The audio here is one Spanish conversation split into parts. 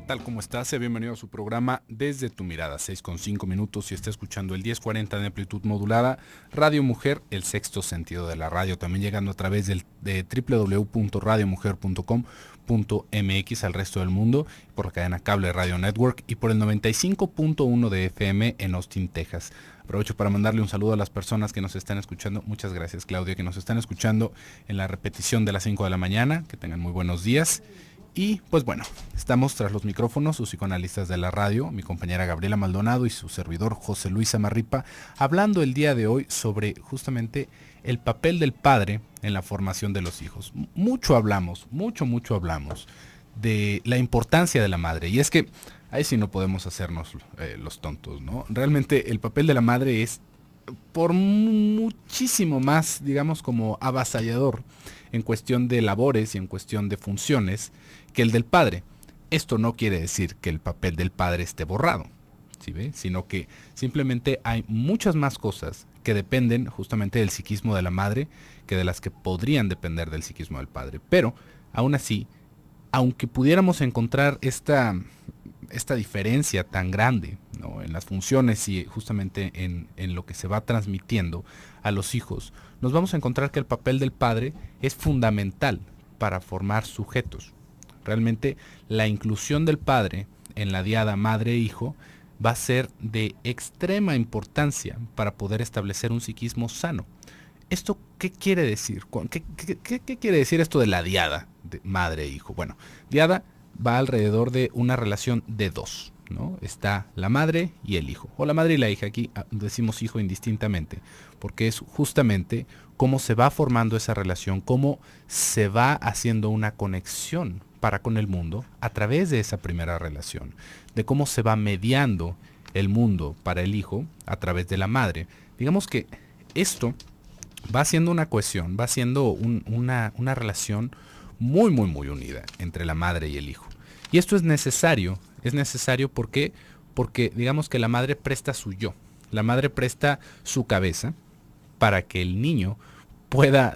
¿qué tal? ¿Cómo estás? Sea bienvenido a su programa Desde tu Mirada, 6:05 y está escuchando el 1040 de amplitud modulada, Radio Mujer, el sexto sentido de la radio, también llegando a través de www.radiomujer.com.mx al resto del mundo, por la cadena cable Radio Network y por el 95.1 de FM en Austin, Texas. Aprovecho para mandarle un saludo a las personas que nos están escuchando. Muchas gracias, Claudia, que nos están escuchando en la repetición de las 5 de la mañana. Que tengan muy buenos días. Y pues bueno, estamos tras los micrófonos, sus psicoanalistas de la radio, mi compañera Gabriela Maldonado y su servidor José Luis Amarripa, hablando el día de hoy sobre justamente el papel del padre en la formación de los hijos. Mucho hablamos de la importancia de la madre, y es que ahí sí no podemos hacernos los tontos, ¿no? Realmente el papel de la madre es por muchísimo más, digamos, como avasallador en cuestión de labores y en cuestión de funciones que el del padre. Esto no quiere decir que el papel del padre esté borrado, ¿sí ve? Sino que simplemente hay muchas más cosas que dependen justamente del psiquismo de la madre que de las que podrían depender del psiquismo del padre. Pero, aún así, aunque pudiéramos encontrar esta diferencia tan grande, ¿no?, en las funciones y justamente en lo que se va transmitiendo a los hijos, nos vamos a encontrar que el papel del padre es fundamental para formar sujetos. Realmente la inclusión del padre en la diada madre-hijo va a ser de extrema importancia para poder establecer un psiquismo sano. ¿Esto qué quiere decir? ¿Qué quiere decir esto de la diada de madre-hijo? Bueno, diada va alrededor de una relación de dos, ¿no? Está la madre y el hijo, o la madre y la hija. Aquí decimos hijo indistintamente, porque es justamente cómo se va formando esa relación, cómo se va haciendo una conexión para con el mundo a través de esa primera relación, de cómo se va mediando el mundo para el hijo a través de la madre. Digamos que esto va siendo una cohesión, va siendo una relación muy unida entre la madre y el hijo. Y esto es necesario porque digamos que la madre presta su yo, la madre presta su cabeza para que el niño pueda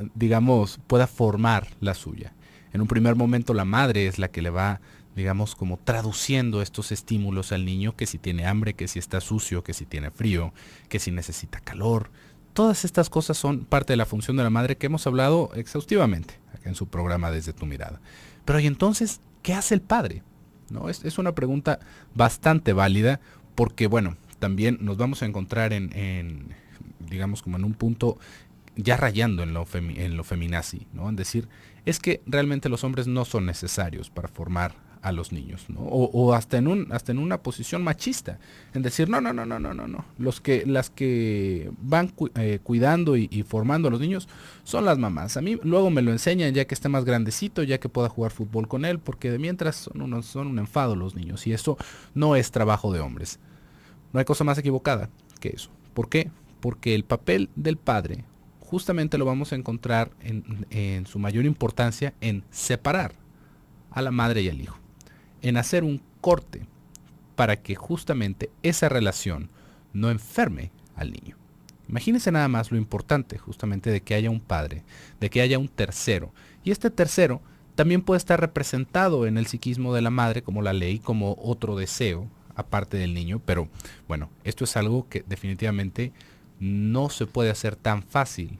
formar la suya. En un primer momento la madre es la que le va, digamos, como traduciendo estos estímulos al niño, que si tiene hambre, que si está sucio, que si tiene frío, que si necesita calor. Todas estas cosas son parte de la función de la madre que hemos hablado exhaustivamente acá en su programa Desde tu Mirada. Pero ¿y entonces qué hace el padre? ¿No? Es una pregunta bastante válida porque, bueno, también nos vamos a encontrar digamos, como en un punto ya rayando en lo feminazi, ¿no? En decir, es que realmente los hombres no son necesarios para formar a los niños, ¿no? O hasta en una posición machista, en decir, no. Las que van cuidando y formando a los niños son las mamás. A mí luego me lo enseñan ya que esté más grandecito, ya que pueda jugar fútbol con él, porque de mientras son un enfado los niños, y eso no es trabajo de hombres. No hay cosa más equivocada que eso. ¿Por qué? Porque el papel del padre justamente lo vamos a encontrar en su mayor importancia en separar a la madre y al hijo, en hacer un corte para que justamente esa relación no enferme al niño. Imagínense nada más lo importante justamente de que haya un padre, de que haya un tercero, y este tercero también puede estar representado en el psiquismo de la madre como la ley, como otro deseo aparte del niño, pero bueno, esto es algo que definitivamente no se puede hacer tan fácil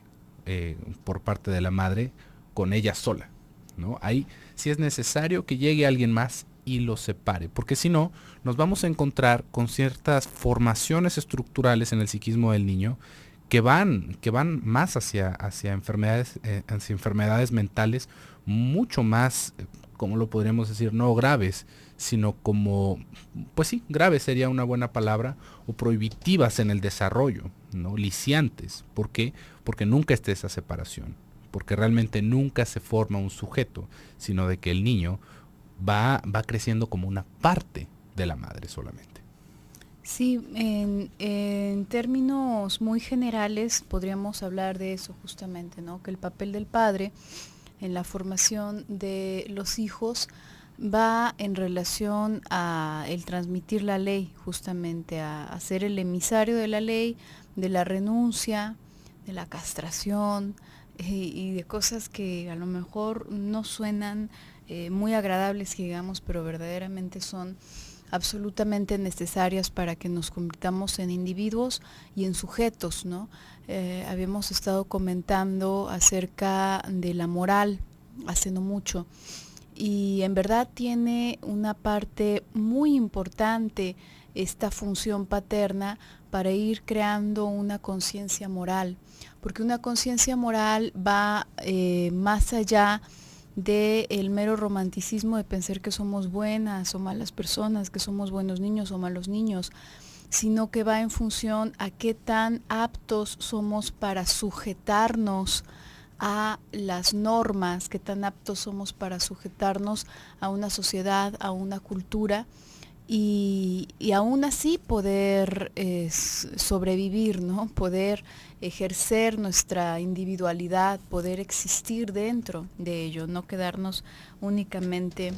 por parte de la madre con ella sola, ¿no? Ahí sí es necesario que llegue alguien más y lo separe, porque si no, nos vamos a encontrar con ciertas formaciones estructurales en el psiquismo del niño que van más hacia enfermedades mentales mucho más, ¿cómo lo podríamos decir? No graves, sino como, pues sí, graves sería una buena palabra, o prohibitivas en el desarrollo, ¿no? Lisiantes. ¿Por qué? Porque nunca está esa separación, porque realmente nunca se forma un sujeto, sino de que el niño va creciendo como una parte de la madre solamente. Sí, en términos muy generales podríamos hablar de eso justamente, ¿no? Que el papel del padre en la formación de los hijos va en relación a el transmitir la ley, justamente a ser el emisario de la ley, de la renuncia, de la castración y de cosas que a lo mejor no suenan muy agradables, que digamos, pero verdaderamente son absolutamente necesarias para que nos convirtamos en individuos y en sujetos, ¿no? Habíamos estado comentando acerca de la moral hace no mucho, y en verdad tiene una parte muy importante esta función paterna para ir creando una conciencia moral, porque una conciencia moral va más allá del mero romanticismo de pensar que somos buenas o malas personas, que somos buenos niños o malos niños, sino que va en función a qué tan aptos somos para sujetarnos a las normas, qué tan aptos somos para sujetarnos a una sociedad, a una cultura, y aún así poder sobrevivir, ¿no? Poder ejercer nuestra individualidad, poder existir dentro de ello, no quedarnos únicamente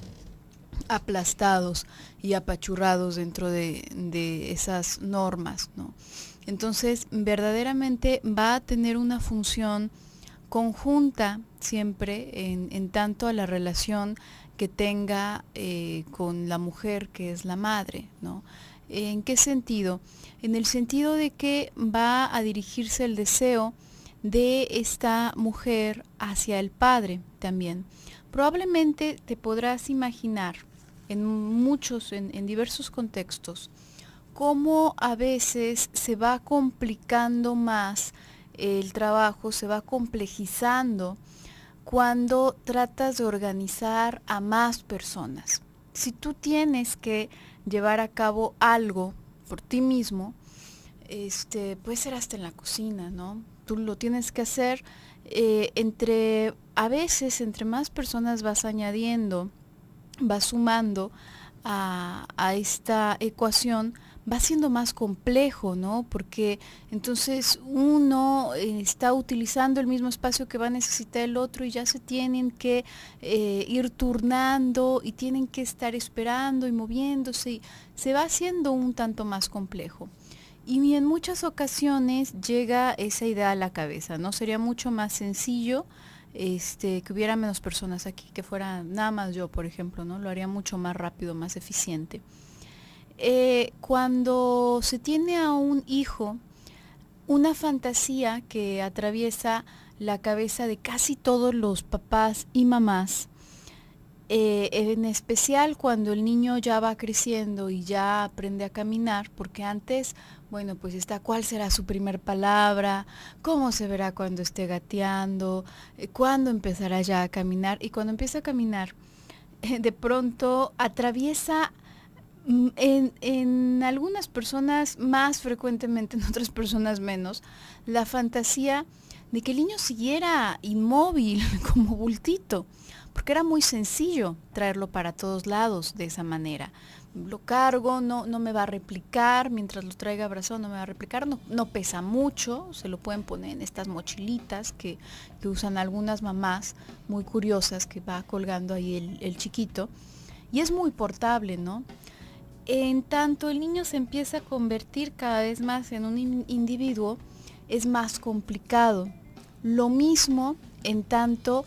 aplastados y apachurrados dentro de esas normas, ¿no? Entonces, verdaderamente va a tener una función conjunta siempre en tanto a la relación que tenga con la mujer que es la madre, ¿no? ¿En qué sentido? En el sentido de que va a dirigirse el deseo de esta mujer hacia el padre también. Probablemente te podrás imaginar en diversos contextos, cómo a veces se va complicando más el trabajo, se va complejizando cuando tratas de organizar a más personas. Si tú tienes que llevar a cabo algo por ti mismo, puede ser hasta en la cocina, ¿no? Tú lo tienes que hacer a veces entre más personas vas añadiendo, vas sumando a esta ecuación, va siendo más complejo, ¿no? Porque entonces uno está utilizando el mismo espacio que va a necesitar el otro y ya se tienen que ir turnando y tienen que estar esperando y moviéndose, y se va haciendo un tanto más complejo. Y en muchas ocasiones llega esa idea a la cabeza, ¿no? Sería mucho más sencillo que hubiera menos personas aquí, que fuera nada más yo, por ejemplo, ¿no? Lo haría mucho más rápido, más eficiente. Cuando se tiene a un hijo, una fantasía que atraviesa la cabeza de casi todos los papás y mamás, en especial cuando el niño ya va creciendo y ya aprende a caminar, porque antes, bueno, pues está cuál será su primer palabra, cómo se verá cuando esté gateando, cuándo empezará ya a caminar, y cuando empieza a caminar, de pronto atraviesa en algunas personas más frecuentemente, en otras personas menos, la fantasía de que el niño siguiera inmóvil como bultito, porque era muy sencillo traerlo para todos lados de esa manera. Lo cargo, no me va a replicar, mientras lo traiga abrazado no me va a replicar, no pesa mucho, se lo pueden poner en estas mochilitas que usan algunas mamás muy curiosas, que va colgando ahí el chiquito, y es muy portable, ¿no? En tanto el niño se empieza a convertir cada vez más en un individuo, es más complicado. Lo mismo en tanto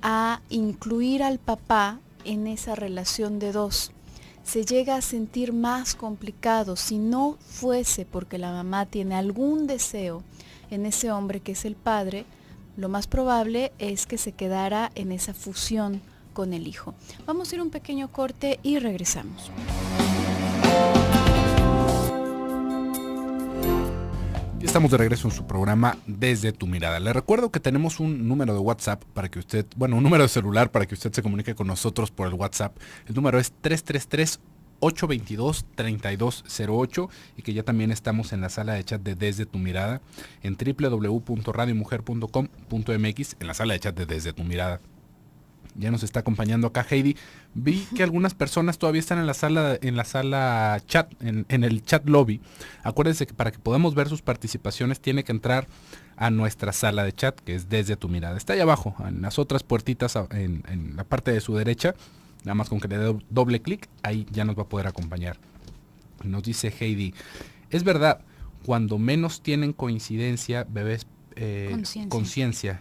a incluir al papá en esa relación de dos. Se llega a sentir más complicado si no fuese porque la mamá tiene algún deseo en ese hombre que es el padre. Lo más probable es que se quedara en esa fusión con el hijo. Vamos a ir un pequeño corte y regresamos. Ya estamos de regreso en su programa Desde tu Mirada. Le recuerdo que tenemos un número de WhatsApp para que usted, un número de celular para que usted se comunique con nosotros por el WhatsApp. El número es 333-822-3208, y que ya también estamos en la sala de chat de Desde tu Mirada en www.radiomujer.com.mx, en la sala de chat de Desde tu Mirada. Ya nos está acompañando acá Heidi. Vi que algunas personas todavía están en la sala chat, en el chat lobby. Acuérdense que para que podamos ver sus participaciones tiene que entrar a nuestra sala de chat, que es Desde tu Mirada. Está ahí abajo, en las otras puertitas, en la parte de su derecha. Nada más con que le dé doble clic, ahí ya nos va a poder acompañar. Nos dice Heidi: es verdad, cuando menos tienen coincidencia, bebés Conciencia.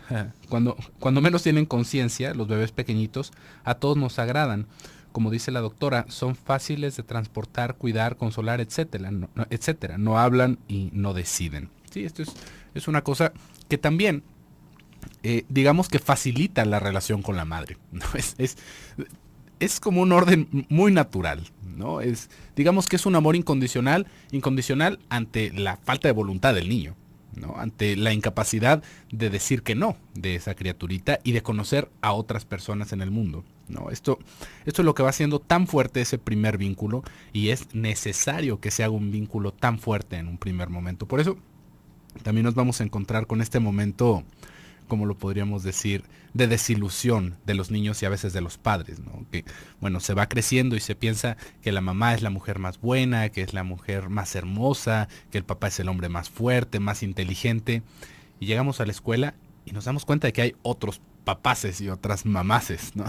Cuando menos tienen conciencia, los bebés pequeñitos, a todos nos agradan. Como dice la doctora, son fáciles de transportar, cuidar, consolar, etcétera. Etcétera. No hablan y no deciden. Sí, esto es una cosa que también, digamos que facilita la relación con la madre, ¿no? Es como un orden muy natural, ¿no? Digamos que es un amor incondicional ante la falta de voluntad del niño, ¿no? Ante la incapacidad de decir que no de esa criaturita y de conocer a otras personas en el mundo, ¿no? Esto es lo que va haciendo tan fuerte ese primer vínculo, y es necesario que se haga un vínculo tan fuerte en un primer momento. Por eso también nos vamos a encontrar con este momento, como lo podríamos decir, de desilusión de los niños y a veces de los padres, ¿no? Que, bueno, se va creciendo y se piensa que la mamá es la mujer más buena, que es la mujer más hermosa, que el papá es el hombre más fuerte, más inteligente. Y llegamos a la escuela y nos damos cuenta de que hay otros papaces y otras mamaces, ¿no?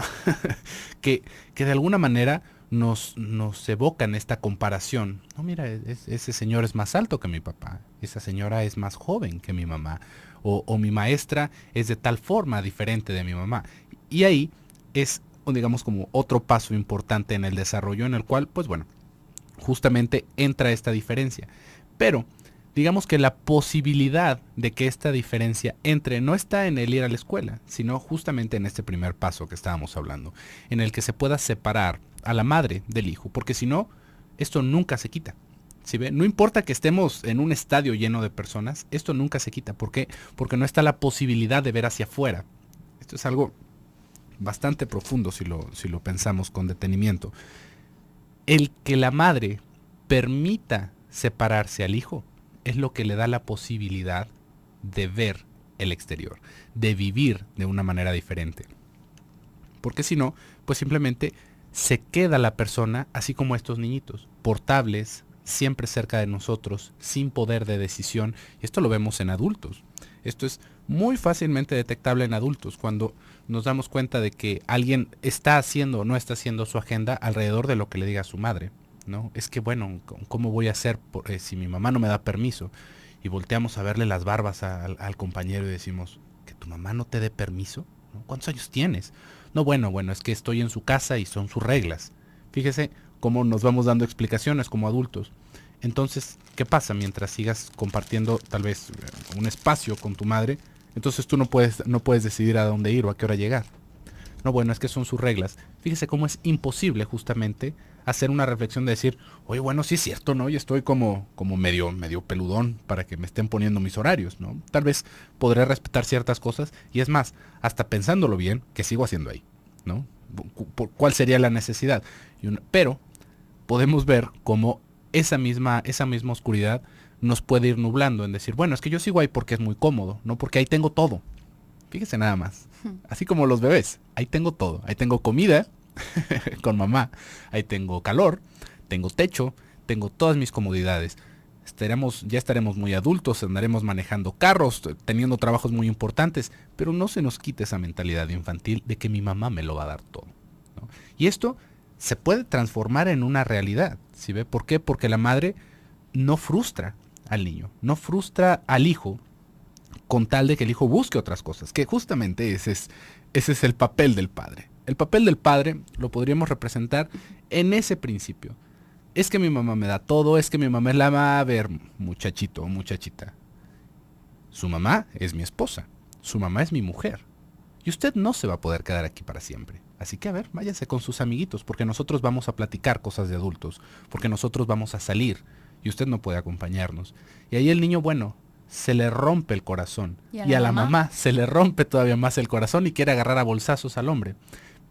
que de alguna manera nos evocan esta comparación. No, mira, ese señor es más alto que mi papá, esa señora es más joven que mi mamá, o mi maestra es de tal forma diferente de mi mamá. Y ahí es, digamos, como otro paso importante en el desarrollo, en el cual, pues bueno, justamente entra esta diferencia. Pero digamos que la posibilidad de que esta diferencia entre no está en el ir a la escuela, sino justamente en este primer paso que estábamos hablando, en el que se pueda separar a la madre del hijo, porque si no, esto nunca se quita. ¿Sí ve? No importa que estemos en un estadio lleno de personas, esto nunca se quita. ¿Por qué? Porque no está la posibilidad de ver hacia afuera. Esto es algo bastante profundo si lo pensamos con detenimiento. El que la madre permita separarse al hijo es lo que le da la posibilidad de ver el exterior, de vivir de una manera diferente. Porque si no, pues simplemente se queda la persona así como estos niñitos, portables, siempre cerca de nosotros, sin poder de decisión. Y esto lo vemos en adultos. Esto es muy fácilmente detectable en adultos, cuando nos damos cuenta de que alguien está haciendo o no está haciendo su agenda alrededor de lo que le diga su madre, ¿no? Es que, bueno, ¿cómo voy a hacer si mi mamá no me da permiso? Y volteamos a verle las barbas al compañero y decimos, ¿que tu mamá no te dé permiso? ¿No? ¿Cuántos años tienes? No, bueno, es que estoy en su casa y son sus reglas. Fíjese cómo nos vamos dando explicaciones como adultos. Entonces, ¿qué pasa mientras sigas compartiendo tal vez un espacio con tu madre? Entonces tú no puedes decidir a dónde ir o a qué hora llegar. No, bueno, es que son sus reglas. Fíjese cómo es imposible justamente hacer una reflexión de decir, oye, bueno, sí es cierto, ¿no? Y estoy como medio peludón para que me estén poniendo mis horarios, ¿no? Tal vez podré respetar ciertas cosas, y es más, hasta pensándolo bien, que sigo haciendo ahí, ¿no? ¿Cuál sería la necesidad? Pero podemos ver cómo esa misma oscuridad nos puede ir nublando en decir, bueno, es que yo sigo ahí porque es muy cómodo, no porque ahí tengo todo. Fíjese nada más. Así como los bebés, ahí tengo todo. Ahí tengo comida con mamá, ahí tengo calor, tengo techo, tengo todas mis comodidades. Ya estaremos muy adultos, andaremos manejando carros, teniendo trabajos muy importantes, pero no se nos quite esa mentalidad infantil de que mi mamá me lo va a dar todo, ¿no? Y esto se puede transformar en una realidad, ¿sí ve? ¿Por qué? Porque la madre no frustra al niño, no frustra al hijo, con tal de que el hijo busque otras cosas, que justamente ese es el papel del padre. El papel del padre lo podríamos representar en ese principio. Es que mi mamá me da todo, es que mi mamá es la mamá. A ver, muchachito o muchachita, su mamá es mi esposa, su mamá es mi mujer, y usted no se va a poder quedar aquí para siempre. Así que, a ver, váyase con sus amiguitos, porque nosotros vamos a platicar cosas de adultos, porque nosotros vamos a salir, y usted no puede acompañarnos. Y ahí el niño, bueno, se le rompe el corazón. Y a la mamá se le rompe todavía más el corazón y quiere agarrar a bolsazos al hombre.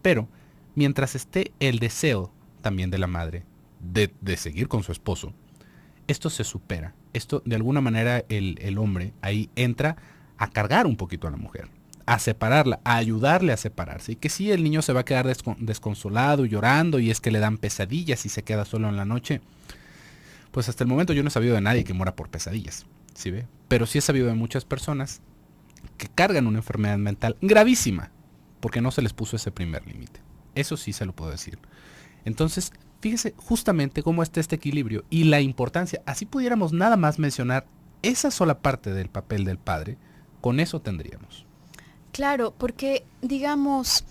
Pero, mientras esté el deseo también de la madre de seguir con su esposo, esto se supera. Esto, de alguna manera, el hombre ahí entra a cargar un poquito a la mujer, a separarla, a ayudarle a separarse. Y que sí, el niño se va a quedar desconsolado, llorando, y es que le dan pesadillas y se queda solo en la noche. Pues hasta el momento yo no he sabido de nadie que muera por pesadillas, ¿sí ve? Pero sí he sabido de muchas personas que cargan una enfermedad mental gravísima porque no se les puso ese primer límite. Eso sí se lo puedo decir. Entonces, fíjese justamente cómo está este equilibrio y la importancia. Así pudiéramos nada más mencionar esa sola parte del papel del padre, con eso tendríamos. Claro, porque digamos,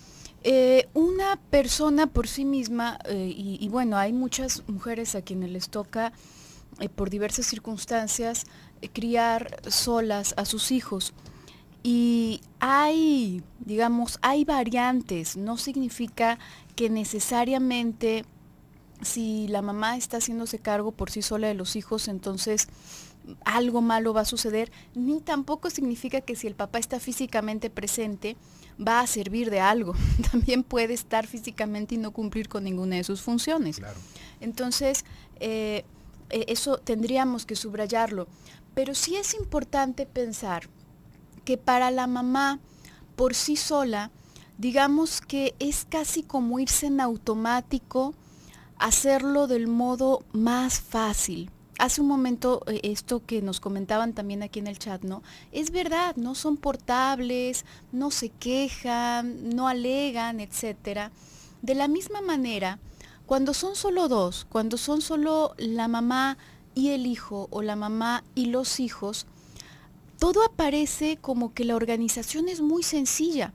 una persona por sí misma, y bueno, hay muchas mujeres a quienes les toca por diversas circunstancias criar solas a sus hijos. Y hay, digamos, hay variantes, no significa que necesariamente si la mamá está haciéndose cargo por sí sola de los hijos, entonces algo malo va a suceder, ni tampoco significa que si el papá está físicamente presente va a servir de algo. También puede estar físicamente y no cumplir con ninguna de sus funciones. Claro. Entonces, eso tendríamos que subrayarlo. Pero sí es importante pensar que para la mamá por sí sola, digamos que es casi como irse en automático, hacerlo del modo más fácil. Hace un momento esto que nos comentaban también aquí en el chat, ¿no? Es verdad, no son portables, no se quejan, no alegan, etcétera. De la misma manera, cuando son solo dos, cuando son solo la mamá y el hijo o la mamá y los hijos, todo aparece como que la organización es muy sencilla,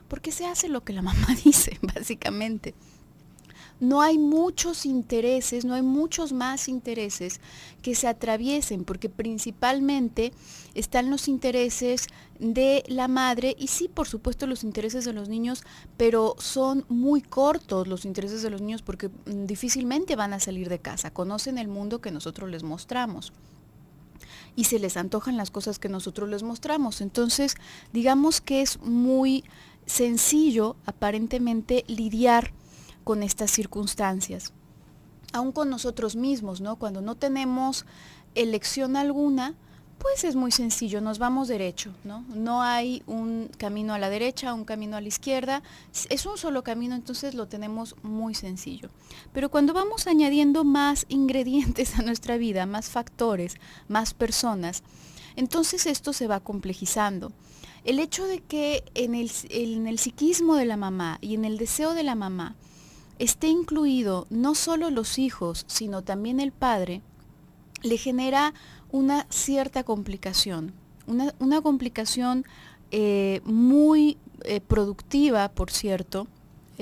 porque se hace lo que la mamá dice, básicamente. No hay muchos intereses, no hay muchos más intereses que se atraviesen, porque principalmente están los intereses de la madre y sí, por supuesto, los intereses de los niños, pero son muy cortos los intereses de los niños porque difícilmente van a salir de casa, conocen el mundo que nosotros les mostramos y se les antojan las cosas que nosotros les mostramos. Entonces, digamos que es muy sencillo, aparentemente, lidiar con estas circunstancias. Aún con nosotros mismos, ¿no? Cuando no tenemos elección alguna, pues es muy sencillo, nos vamos derecho, ¿no? No hay un camino a la derecha, un camino a la izquierda, es un solo camino, entonces lo tenemos muy sencillo. Pero cuando vamos añadiendo más ingredientes a nuestra vida, más factores, más personas, entonces esto se va complejizando. El hecho de que en el psiquismo de la mamá y en el deseo de la mamá esté incluido no solo los hijos, sino también el padre, le genera una cierta complicación, una complicación muy productiva, por cierto,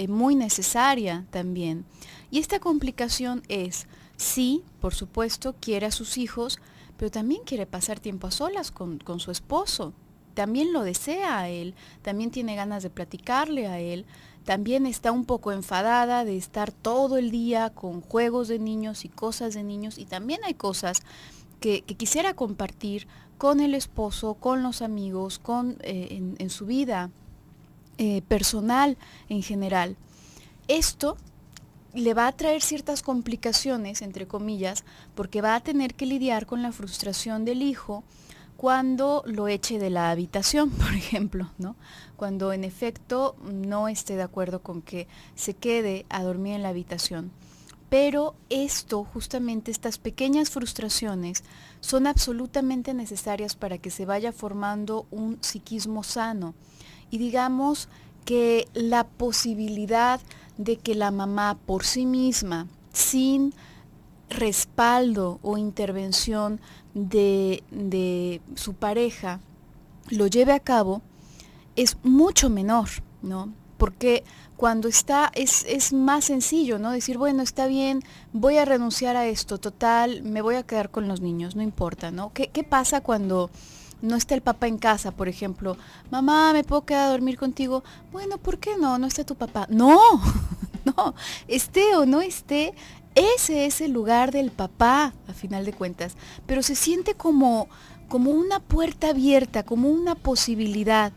muy necesaria también. Y esta complicación es, sí, por supuesto, quiere a sus hijos, pero también quiere pasar tiempo a solas con su esposo. También lo desea a él, también tiene ganas de platicarle a él, también está un poco enfadada de estar todo el día con juegos de niños y cosas de niños, y también hay cosas que quisiera compartir con el esposo, con los amigos, en su vida personal en general. Esto le va a traer ciertas complicaciones, entre comillas, porque va a tener que lidiar con la frustración del hijo cuando lo eche de la habitación, por ejemplo, ¿no? Cuando en efecto no esté de acuerdo con que se quede a dormir en la habitación. Pero esto, justamente estas pequeñas frustraciones, son absolutamente necesarias para que se vaya formando un psiquismo sano. Y digamos que la posibilidad de que la mamá por sí misma, sin respaldo o intervención de su pareja, lo lleve a cabo, es mucho menor, ¿no? Porque cuando está, es más sencillo, ¿no? Decir, bueno, está bien, voy a renunciar a esto, total, me voy a quedar con los niños, no importa, ¿no? ¿Qué pasa cuando no está el papá en casa, por ejemplo? Mamá, ¿me puedo quedar a dormir contigo? Bueno, ¿por qué no? No está tu papá. No, no, esté o no esté, ese es el lugar del papá, a final de cuentas. Pero se siente como una puerta abierta, como una posibilidad.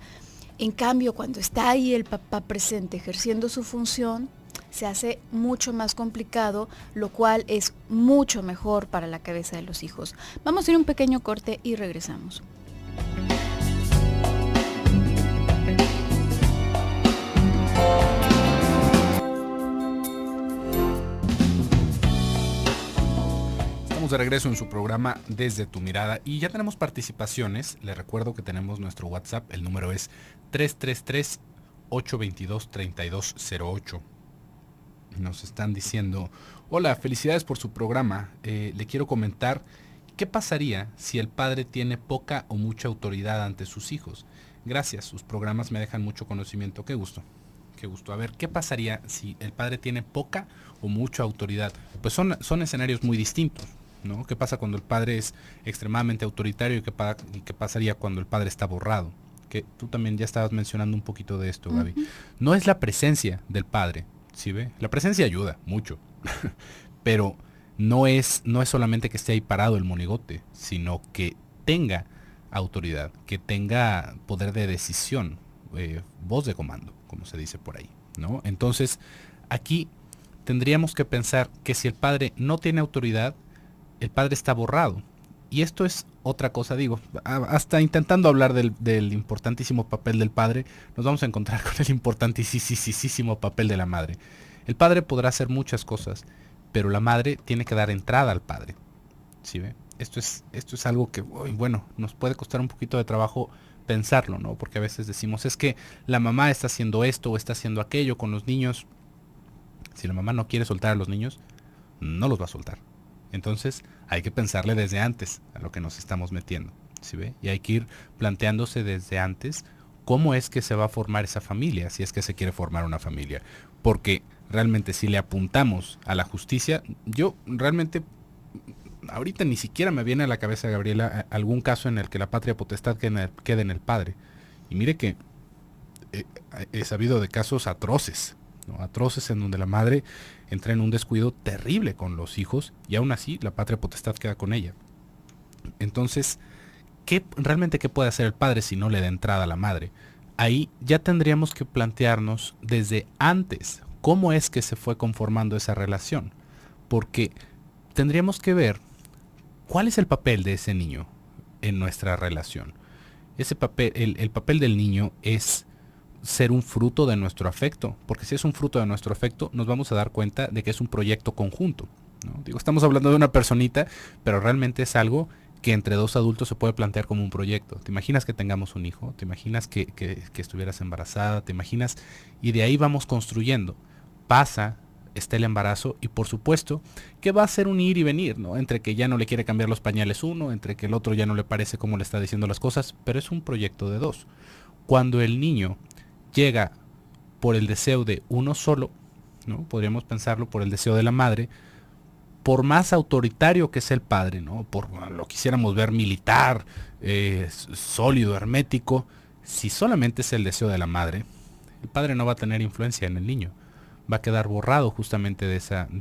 En cambio, cuando está ahí el papá presente ejerciendo su función, se hace mucho más complicado, lo cual es mucho mejor para la cabeza de los hijos. Vamos a ir a un pequeño corte y regresamos. De regreso en su programa Desde tu Mirada y ya tenemos participaciones. Les recuerdo que tenemos nuestro WhatsApp, el número es 333-822-3208. Nos están diciendo: hola, felicidades por su programa, le quiero comentar ¿qué pasaría si el padre tiene poca o mucha autoridad ante sus hijos? Gracias, sus programas me dejan mucho conocimiento. Qué gusto. Qué gusto. A ver, ¿qué pasaría si el padre tiene poca o mucha autoridad? Pues son escenarios muy distintos, ¿no? ¿Qué pasa cuando el padre es extremadamente autoritario y qué pasaría cuando el padre está borrado? Que tú también ya estabas mencionando un poquito de esto, Gaby. No es la presencia del padre, ¿sí ve? La presencia ayuda mucho, pero no es solamente que esté ahí parado el monigote, sino que tenga autoridad, que tenga poder de decisión, voz de comando, como se dice por ahí, ¿no? Entonces, aquí tendríamos que pensar que si el padre no tiene autoridad, el padre está borrado. Y esto es otra cosa, digo, hasta intentando hablar del importantísimo papel del padre, nos vamos a encontrar con el importantísimo papel de la madre. El padre podrá hacer muchas cosas, pero la madre tiene que dar entrada al padre. ¿Sí ve? Esto es algo que, bueno, nos puede costar un poquito de trabajo pensarlo, ¿no? Porque a veces decimos, es que la mamá está haciendo esto o está haciendo aquello con los niños. Si la mamá no quiere soltar a los niños, no los va a soltar. Entonces hay que pensarle desde antes a lo que nos estamos metiendo, ¿sí ve? Y hay que ir planteándose desde antes cómo es que se va a formar esa familia, si es que se quiere formar una familia. Porque realmente si le apuntamos a la justicia, yo realmente ahorita ni siquiera me viene a la cabeza, Gabriela, algún caso en el que la patria potestad quede en el padre. Y mire que he sabido de casos atroces, ¿no? Atroces en donde la madre entra en un descuido terrible con los hijos y aún así la patria potestad queda con ella. Entonces, realmente qué puede hacer el padre si no le da entrada a la madre? Ahí ya tendríamos que plantearnos desde antes cómo es que se fue conformando esa relación, porque tendríamos que ver cuál es el papel de ese niño en nuestra relación. Ese papel, el papel del niño es ser un fruto de nuestro afecto, porque si es un fruto de nuestro afecto, nos vamos a dar cuenta de que es un proyecto conjunto, ¿no? Digo, estamos hablando de una personita, pero realmente es algo que entre dos adultos se puede plantear como un proyecto. ¿Te imaginas que tengamos un hijo? ¿Te imaginas que estuvieras embarazada? ¿Te imaginas? Y de ahí vamos construyendo. Está el embarazo y por supuesto que va a ser un ir y venir, ¿no? Entre que ya no le quiere cambiar los pañales uno, entre que el otro ya no le parece cómo le está diciendo las cosas, pero es un proyecto de dos. Cuando el niño llega por el deseo de uno solo, ¿no? Podríamos pensarlo por el deseo de la madre, por más autoritario que sea el padre, ¿no? Lo quisiéramos ver militar, sólido, hermético, si solamente es el deseo de la madre, el padre no va a tener influencia en el niño, va a quedar borrado justamente de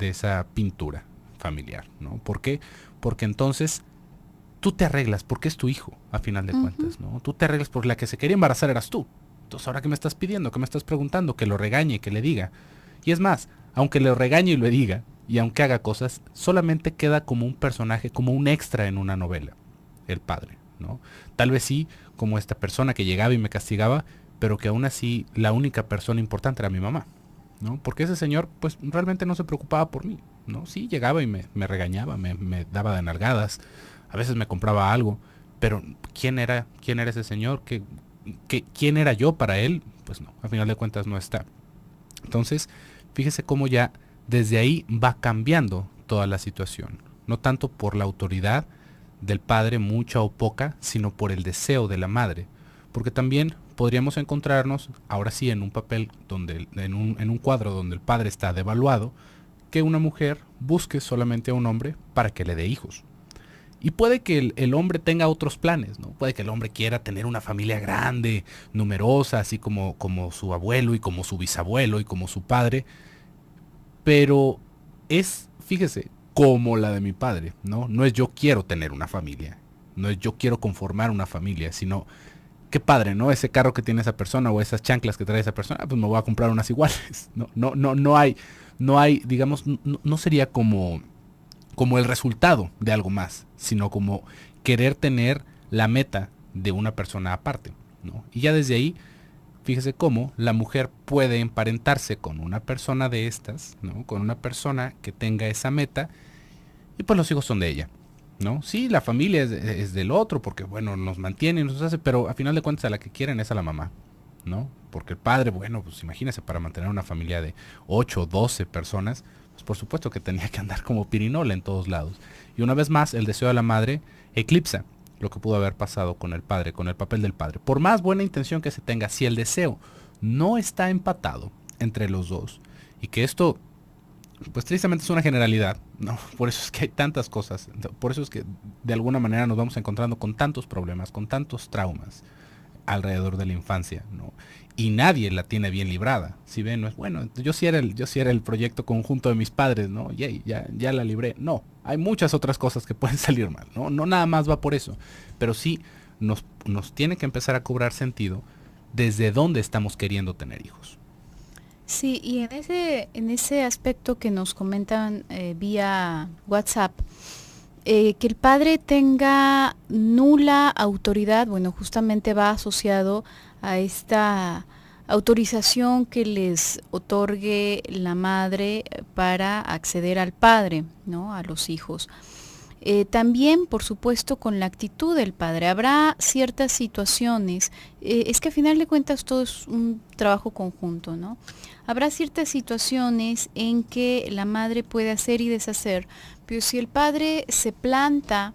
esa pintura familiar, ¿no? ¿Por qué? Porque entonces tú te arreglas porque es tu hijo, a final de cuentas, ¿no? Tú te arreglas porque la que se quería embarazar eras tú. Entonces, ¿ahora qué me estás pidiendo? ¿Qué me estás preguntando? Que lo regañe, que le diga. Y es más, aunque le regañe y lo diga, y aunque haga cosas, solamente queda como un personaje, como un extra en una novela, el padre, ¿no? Tal vez sí, como esta persona que llegaba y me castigaba, pero que aún así la única persona importante era mi mamá, ¿no? Porque ese señor, pues, realmente no se preocupaba por mí, ¿no? Sí, llegaba y me regañaba, me daba de nalgadas, a veces me compraba algo, pero ¿quién era ese señor? ¿Quién era yo para él? Pues no, al final de cuentas no está. Entonces, fíjese cómo ya desde ahí va cambiando toda la situación. No tanto por la autoridad del padre, mucha o poca, sino por el deseo de la madre. Porque también podríamos encontrarnos, ahora sí, en un papel, en un cuadro donde el padre está devaluado, que una mujer busque solamente a un hombre para que le dé hijos. Y puede que el hombre tenga otros planes, ¿no? Puede que el hombre quiera tener una familia grande, numerosa, así como su abuelo y como su bisabuelo y como su padre. Pero fíjese, como la de mi padre, ¿no? No es yo quiero tener una familia, no es yo quiero conformar una familia, sino qué padre, ¿no? Ese carro que tiene esa persona o esas chanclas que trae esa persona, pues me voy a comprar unas iguales. No hay, digamos, no sería como el resultado de algo más, sino como querer tener la meta de una persona aparte, ¿no? Y ya desde ahí, fíjese cómo la mujer puede emparentarse con una persona de estas, ¿no? Con una persona que tenga esa meta y pues los hijos son de ella, ¿no? Sí, la familia es del otro porque, bueno, nos mantiene, nos hace, pero a final de cuentas a la que quieren es a la mamá, ¿no? Porque el padre, bueno, pues imagínese, para mantener una familia de 8 o 12 personas, pues por supuesto que tenía que andar como pirinola en todos lados. Y una vez más, el deseo de la madre eclipsa lo que pudo haber pasado con el padre, con el papel del padre. Por más buena intención que se tenga, si el deseo no está empatado entre los dos, y que esto, pues tristemente es una generalidad, ¿no? Por eso es que hay tantas cosas, por eso es que de alguna manera nos vamos encontrando con tantos problemas, con tantos traumas alrededor de la infancia, ¿no? Y nadie la tiene bien librada. Si ven, no es bueno, yo sí era el proyecto conjunto de mis padres, ¿no? Yay, ya la libré. No, hay muchas otras cosas que pueden salir mal, ¿no? No nada más va por eso, pero sí nos tiene que empezar a cobrar sentido desde dónde estamos queriendo tener hijos. Sí, y en ese aspecto que nos comentan vía WhatsApp, que el padre tenga nula autoridad, bueno, justamente va asociado a esta autorización que les otorgue la madre para acceder al padre, ¿no? A los hijos. También, por supuesto, con la actitud del padre. Habrá ciertas situaciones, es que a final de cuentas todo es un trabajo conjunto, ¿no? Habrá ciertas situaciones en que la madre puede hacer y deshacer, pero si el padre se planta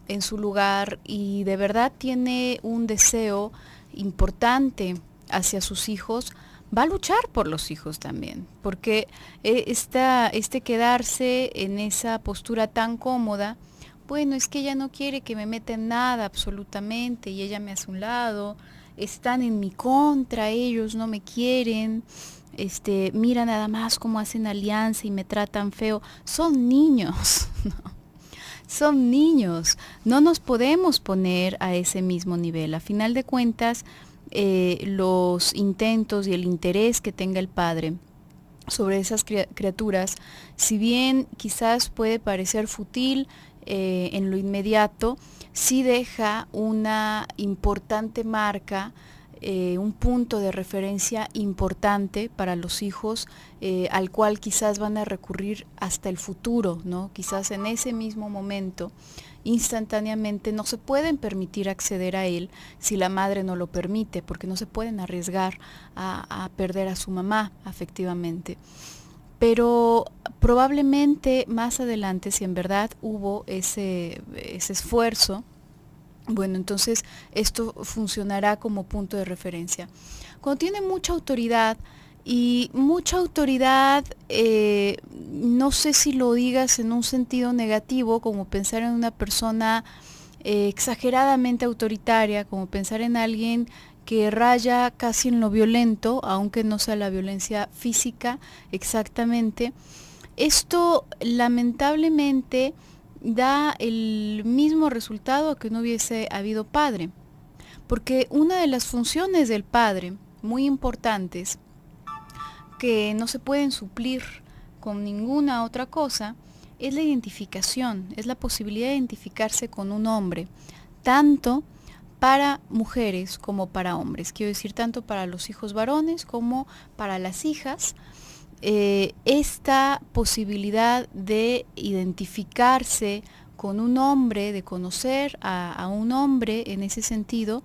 en su lugar y de verdad tiene un deseo importante hacia sus hijos, va a luchar por los hijos también, porque este quedarse en esa postura tan cómoda, bueno, es que ella no quiere que me meta en nada absolutamente y ella me hace un lado, están en mi contra, ellos no me quieren, mira nada más cómo hacen alianza y me tratan feo, son niños, ¿no? Son niños, no nos podemos poner a ese mismo nivel, a final de cuentas, los intentos y el interés que tenga el padre sobre esas criaturas, si bien quizás puede parecer fútil en lo inmediato, sí deja una importante marca, un punto de referencia importante para los hijos, al cual quizás van a recurrir hasta el futuro, ¿no? Quizás en ese mismo momento, instantáneamente, no se pueden permitir acceder a él si la madre no lo permite, porque no se pueden arriesgar a perder a su mamá afectivamente. Pero probablemente más adelante, si en verdad hubo ese esfuerzo, bueno, entonces esto funcionará como punto de referencia. Cuando tiene mucha autoridad, y mucha autoridad, no sé si lo digas en un sentido negativo, como pensar en una persona exageradamente autoritaria, como pensar en alguien que raya casi en lo violento, aunque no sea la violencia física exactamente. Esto lamentablemente da el mismo resultado que no hubiese habido padre, porque una de las funciones del padre, muy importantes, que no se pueden suplir con ninguna otra cosa, es la identificación, es la posibilidad de identificarse con un hombre, tanto para mujeres como para hombres, quiero decir, tanto para los hijos varones como para las hijas. Esta posibilidad de identificarse con un hombre, de conocer a un hombre en ese sentido,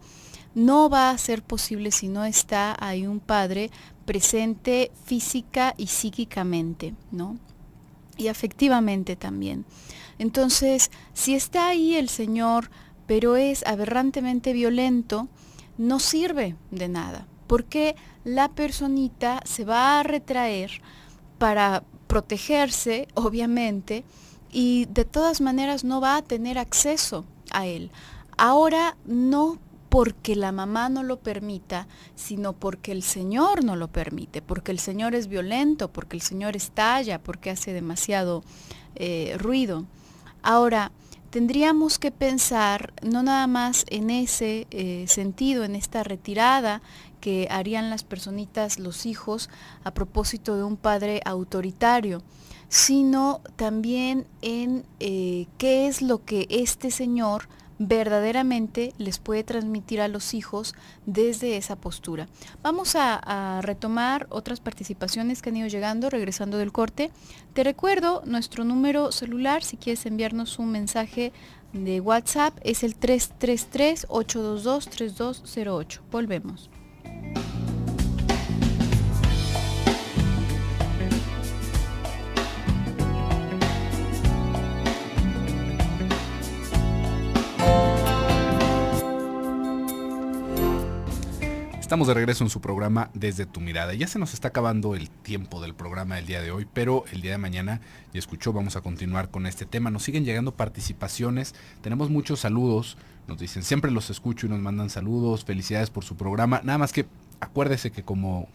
no va a ser posible si no está ahí un padre presente física y psíquicamente, ¿no? Y afectivamente también. Entonces, si está ahí el Señor, pero es aberrantemente violento, no sirve de nada, porque la personita se va a retraer para protegerse, obviamente, y de todas maneras no va a tener acceso a él. Ahora no porque la mamá no lo permita, sino porque el Señor no lo permite, porque el Señor es violento, porque el Señor estalla, porque hace demasiado ruido. Ahora, tendríamos que pensar no nada más en ese sentido, en esta retirada que harían las personitas, los hijos, a propósito de un padre autoritario, sino también en qué es lo que este Señor verdaderamente les puede transmitir a los hijos desde esa postura. Vamos a retomar otras participaciones que han ido llegando regresando del corte. Te recuerdo nuestro número celular, si quieres enviarnos un mensaje de WhatsApp, es el 333-822-3208. Volvemos. Estamos de regreso en su programa Desde tu Mirada. Ya se nos está acabando el tiempo del programa del día de hoy, pero el día de mañana, ya escuchó, vamos a continuar con este tema. Nos siguen llegando participaciones, tenemos muchos saludos, nos dicen, siempre los escucho y nos mandan saludos, felicidades por su programa. Nada más que acuérdese que como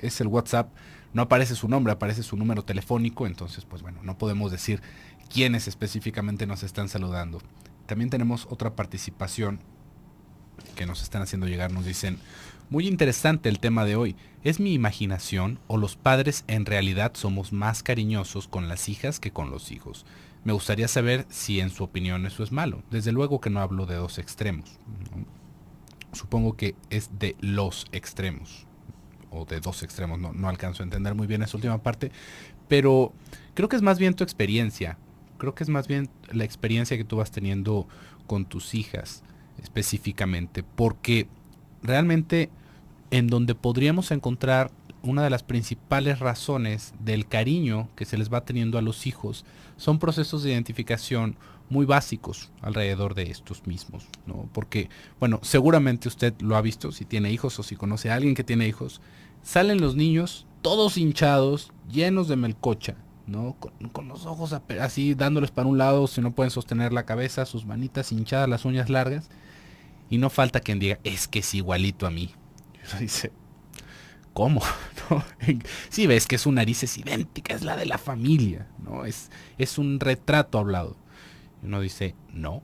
es el WhatsApp, no aparece su nombre, aparece su número telefónico, entonces pues bueno, no podemos decir quiénes específicamente nos están saludando. También tenemos otra participación que nos están haciendo llegar, nos dicen, muy interesante el tema de hoy, ¿es mi imaginación o los padres en realidad somos más cariñosos con las hijas que con los hijos? Me gustaría saber si en su opinión eso es malo. Desde luego que no hablo de dos extremos, ¿no? Supongo que es de los extremos, o de dos extremos, no alcanzo a entender muy bien esa última parte, pero creo que es más bien tu experiencia, creo que es más bien la experiencia que tú vas teniendo con tus hijas, específicamente, porque realmente en donde podríamos encontrar una de las principales razones del cariño que se les va teniendo a los hijos son procesos de identificación muy básicos alrededor de estos mismos, ¿no? Porque, bueno, seguramente usted lo ha visto si tiene hijos o si conoce a alguien que tiene hijos, salen los niños todos hinchados, llenos de melcocha, ¿no? Con los ojos así dándoles para un lado, si no pueden sostener la cabeza, sus manitas hinchadas, las uñas largas, y no falta quien diga, es que es igualito a mí. Y uno dice, ¿cómo? ¿No? Sí, ves que su nariz es idéntica, es la de la familia, ¿no? Es un retrato hablado. Y uno dice, no,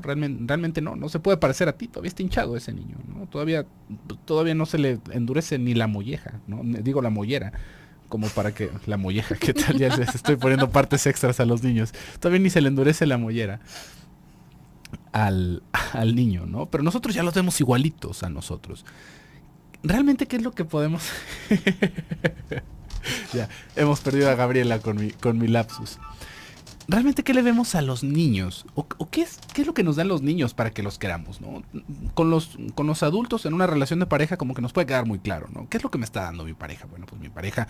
realmente no se puede parecer a ti, todavía está hinchado ese niño, ¿no? Todavía no se le endurece ni la molleja, ¿no? Digo la mollera, como para que, la molleja, ¿qué tal? Ya les estoy poniendo partes extras a los niños. Todavía ni se le endurece la mollera al niño, ¿no? Pero nosotros ya los vemos igualitos a nosotros. ¿Realmente qué es lo que podemos? Ya, hemos perdido a Gabriela con mi lapsus. ¿Realmente qué le vemos a los niños? ¿O qué es lo que nos dan los niños para que los queramos, ¿no? Con los adultos en una relación de pareja como que nos puede quedar muy claro, ¿no? ¿Qué es lo que me está dando mi pareja? Bueno, pues mi pareja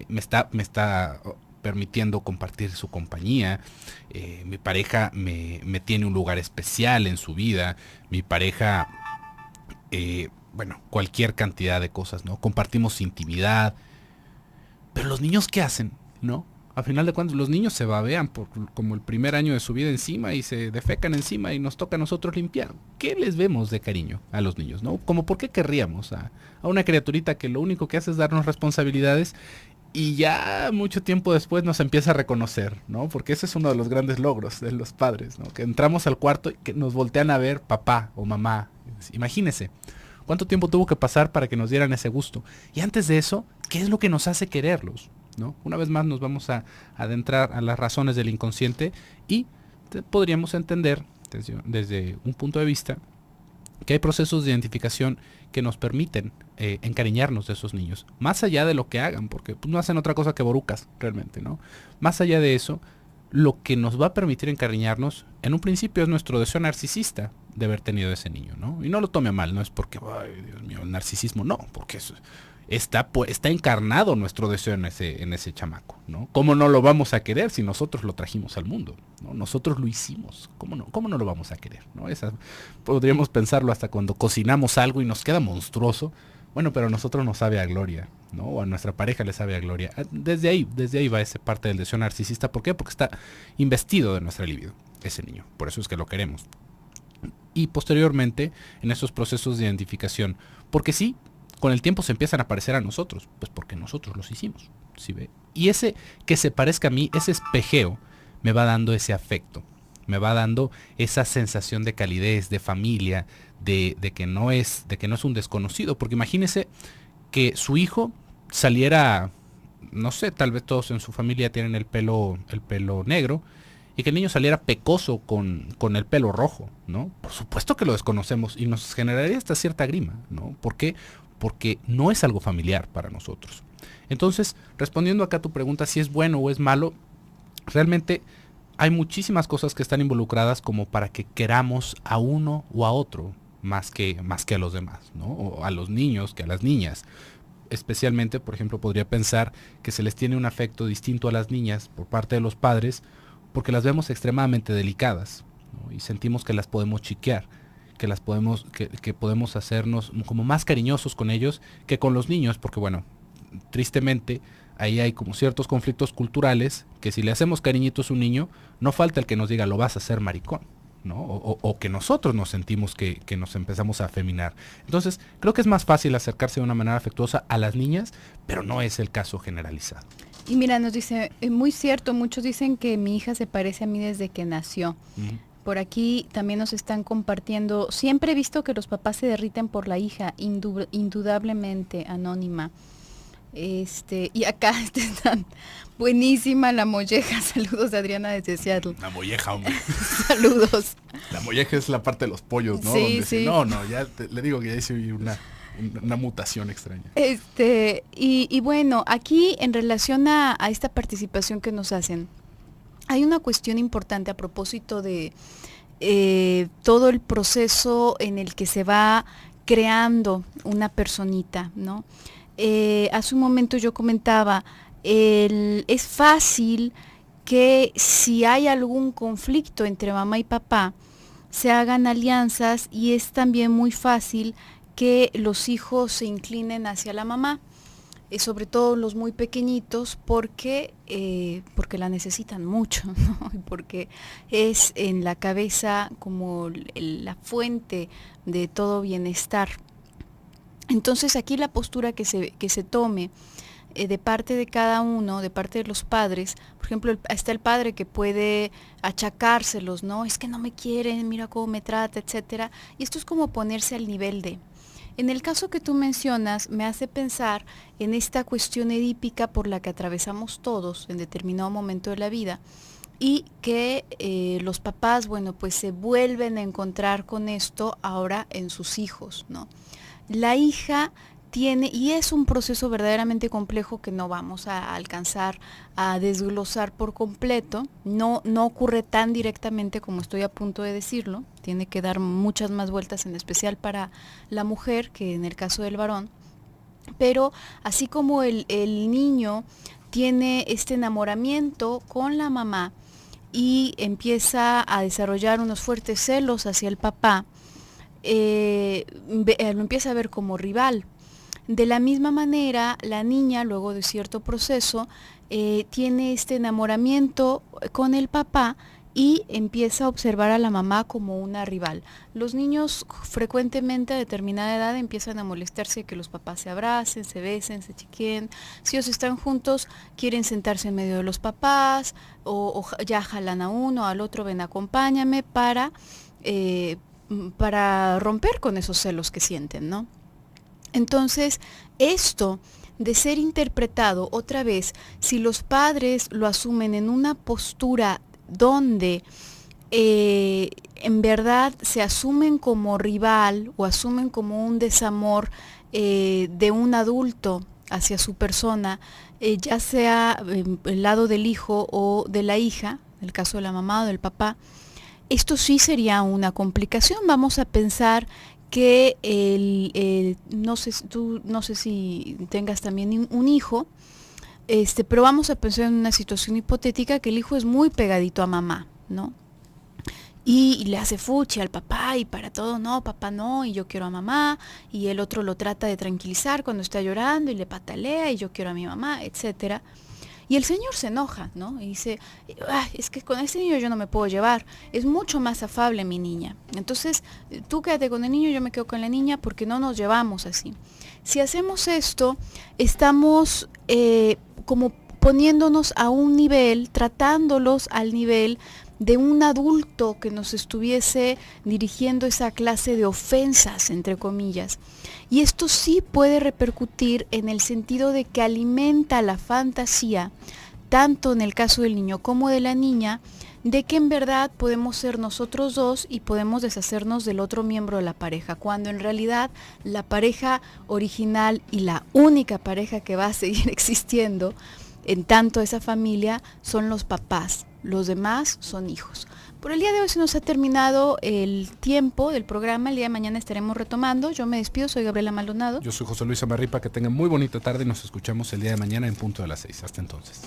me está permitiendo compartir su compañía, mi pareja me tiene un lugar especial en su vida, mi pareja, bueno, cualquier cantidad de cosas, ¿no? Compartimos intimidad, pero los niños, ¿qué hacen, no? A final de cuentas, los niños se babean por como el primer año de su vida encima y se defecan encima y nos toca a nosotros limpiar. ¿Qué les vemos de cariño a los niños, no? Como por qué querríamos a una criaturita que lo único que hace es darnos responsabilidades y ya mucho tiempo después nos empieza a reconocer, ¿no? Porque ese es uno de los grandes logros de los padres, ¿no? Que entramos al cuarto y que nos voltean a ver papá o mamá. Imagínese, ¿cuánto tiempo tuvo que pasar para que nos dieran ese gusto? Y antes de eso, ¿qué es lo que nos hace quererlos, ¿no? Una vez más nos vamos a adentrar a las razones del inconsciente y podríamos entender desde un punto de vista que hay procesos de identificación que nos permiten encariñarnos de esos niños, más allá de lo que hagan, porque pues, no hacen otra cosa que borucas realmente, ¿no? Más allá de eso, lo que nos va a permitir encariñarnos en un principio es nuestro deseo narcisista de haber tenido ese niño, ¿no? Y no lo tome a mal, no es porque, ay, Dios mío, el narcisismo, no, porque eso está encarnado nuestro deseo en ese chamaco, ¿no? ¿Cómo no lo vamos a querer si nosotros lo trajimos al mundo, ¿no? Nosotros lo hicimos, ¿cómo no lo vamos a querer, ¿no? Podríamos pensarlo hasta cuando cocinamos algo y nos queda monstruoso, bueno, pero a nosotros nos sabe a gloria, ¿no? O a nuestra pareja le sabe a gloria. Desde ahí va esa parte del deseo narcisista. ¿Por qué? Porque está investido de nuestra libido, ese niño. Por eso es que lo queremos. Y posteriormente, en esos procesos de identificación, porque sí, con el tiempo se empiezan a parecer a nosotros, pues porque nosotros los hicimos, ¿sí ve? Y ese que se parezca a mí, ese espejeo, me va dando ese afecto, me va dando esa sensación de calidez, de familia, de que no es un desconocido, porque imagínese que su hijo saliera, no sé, tal vez todos en su familia tienen el pelo negro, y que el niño saliera pecoso con el pelo rojo, ¿no? Por supuesto que lo desconocemos y nos generaría esta cierta grima, ¿no? ¿Por qué? Porque no es algo familiar para nosotros. Entonces, respondiendo acá a tu pregunta, si es bueno o es malo, realmente hay muchísimas cosas que están involucradas como para que queramos a uno o a otro más que a los demás, ¿no? O a los niños que a las niñas. Especialmente, por ejemplo, podría pensar que se les tiene un afecto distinto a las niñas por parte de los padres porque las vemos extremadamente delicadas, ¿no? Y sentimos que las podemos chiquear. que podemos hacernos como más cariñosos con ellos que con los niños, porque bueno, tristemente ahí hay como ciertos conflictos culturales que si le hacemos cariñitos a un niño, no falta el que nos diga lo vas a hacer maricón, ¿no? O que nosotros nos sentimos que nos empezamos a afeminar. Entonces, creo que es más fácil acercarse de una manera afectuosa a las niñas, pero no es el caso generalizado. Y mira, nos dice, muy cierto, muchos dicen que mi hija se parece a mí desde que nació. Por aquí también nos están compartiendo, siempre he visto que los papás se derriten por la hija, indudablemente, anónima. Y acá están, buenísima la molleja, saludos de Adriana desde Seattle. La molleja, hombre. Saludos. La molleja es la parte de los pollos, ¿no? Sí, donde sí. Ya le digo que ya hice una mutación extraña. Y bueno, aquí en relación a esta participación que nos hacen, hay una cuestión importante a propósito de todo el proceso en el que se va creando una personita, ¿no? Hace un momento yo comentaba, es fácil que si hay algún conflicto entre mamá y papá, se hagan alianzas y es también muy fácil que los hijos se inclinen hacia la mamá, sobre todo los muy pequeñitos, porque la necesitan mucho, ¿no? Porque es en la cabeza como la fuente de todo bienestar. Entonces aquí la postura que se tome de parte de cada uno, de parte de los padres, por ejemplo, está el padre que puede achacárselos, ¿no? Es que no me quieren, mira cómo me trata, etcétera. Y esto es como ponerse al nivel de. En el caso que tú mencionas, me hace pensar en esta cuestión edípica por la que atravesamos todos en determinado momento de la vida y que los papás, bueno, pues se vuelven a encontrar con esto ahora en sus hijos, ¿no? La hija tiene, y es un proceso verdaderamente complejo que no vamos a alcanzar a desglosar por completo, no ocurre tan directamente como estoy a punto de decirlo, tiene que dar muchas más vueltas, en especial para la mujer que en el caso del varón, pero así como el niño tiene este enamoramiento con la mamá y empieza a desarrollar unos fuertes celos hacia el papá, lo empieza a ver como rival. De la misma manera, la niña, luego de cierto proceso, tiene este enamoramiento con el papá y empieza a observar a la mamá como una rival. Los niños frecuentemente a determinada edad empiezan a molestarse que los papás se abracen, se besen, se chiquen. Si ellos están juntos, quieren sentarse en medio de los papás o ya jalan a uno, al otro, ven, acompáñame, para romper con esos celos que sienten, ¿no? Entonces, esto de ser interpretado otra vez, si los padres lo asumen en una postura donde en verdad se asumen como rival o asumen como un desamor de un adulto hacia su persona, ya sea el lado del hijo o de la hija, en el caso de la mamá o del papá, esto sí sería una complicación. Vamos a pensar que no sé si tengas también un hijo, pero vamos a pensar en una situación hipotética que el hijo es muy pegadito a mamá, ¿no? Y le hace fuchi al papá y para todo, no, papá no, y yo quiero a mamá, y el otro lo trata de tranquilizar cuando está llorando y le patalea y yo quiero a mi mamá, etcétera. Y el señor se enoja, ¿no? Y dice, es que con este niño yo no me puedo llevar, es mucho más afable mi niña. Entonces, tú quédate con el niño, yo me quedo con la niña porque no nos llevamos así. Si hacemos esto, estamos como poniéndonos a un nivel, tratándolos al nivel de un adulto que nos estuviese dirigiendo esa clase de ofensas, entre comillas. Y esto sí puede repercutir en el sentido de que alimenta la fantasía, tanto en el caso del niño como de la niña, de que en verdad podemos ser nosotros dos y podemos deshacernos del otro miembro de la pareja, cuando en realidad la pareja original y la única pareja que va a seguir existiendo en tanto esa familia son los papás. Los demás son hijos. Por el día de hoy se nos ha terminado el tiempo del programa. El día de mañana estaremos retomando. Yo me despido, soy Gabriela Maldonado. Yo soy José Luis Amarripa. Que tengan muy bonita tarde y nos escuchamos el día de mañana en punto de las 6. Hasta entonces.